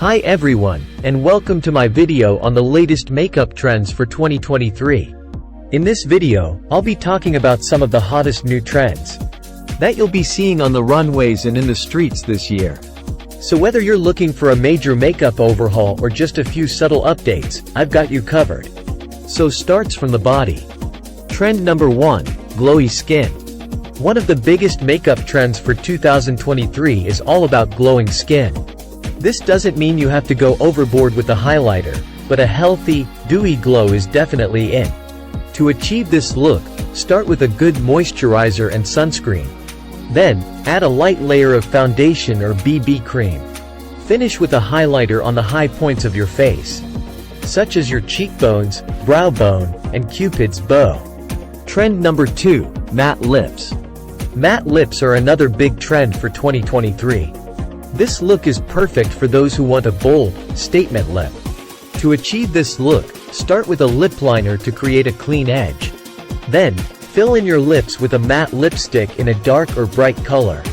Hi everyone, and welcome to my video on the latest makeup trends for 2023. In this video, I'll be talking about some of the hottest new trends that you'll be seeing on the runways and in the streets this year. So whether you're looking for a major makeup overhaul or just a few subtle updates, I've got you covered. So starts from the body. Trend number 1, glowy skin. One of the biggest makeup trends for 2023 is all about glowing skin. This doesn't mean you have to go overboard with the highlighter, but a healthy, dewy glow is definitely in. To achieve this look, start with a good moisturizer and sunscreen. Then, add a light layer of foundation or BB cream. Finish with a highlighter on the high points of your face, such as your cheekbones, brow bone, and Cupid's bow. Trend number 2, matte lips. Matte lips are another big trend for 2023. This look is perfect for those who want a bold, statement lip. To achieve this look, start with a lip liner to create a clean edge. Then, fill in your lips with a matte lipstick in a dark or bright color.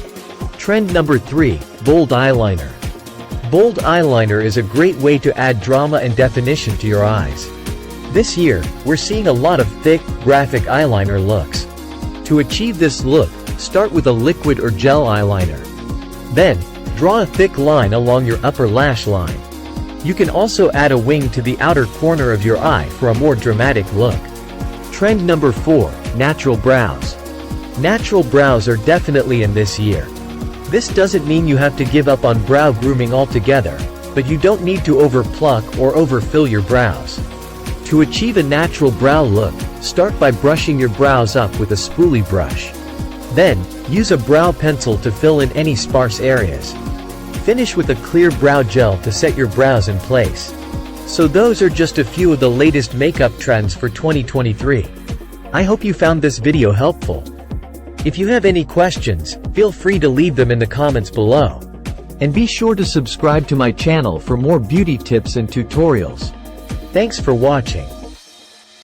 Trend number 3, bold eyeliner. Bold eyeliner is a great way to add drama and definition to your eyes. This year, we're seeing a lot of thick, graphic eyeliner looks. To achieve this look, start with a liquid or gel eyeliner. Then, draw a thick line along your upper lash line. You can also add a wing to the outer corner of your eye for a more dramatic look. Trend number 4, natural brows. Natural brows are definitely in this year. This doesn't mean you have to give up on brow grooming altogether, but you don't need to overpluck or overfill your brows. To achieve a natural brow look, start by brushing your brows up with a spoolie brush. Then, use a brow pencil to fill in any sparse areas. Finish with a clear brow gel to set your brows in place. So those are just a few of the latest makeup trends for 2023. I hope you found this video helpful. If you have any questions, feel free to leave them in the comments below. And be sure to subscribe to my channel for more beauty tips and tutorials. Thanks for watching.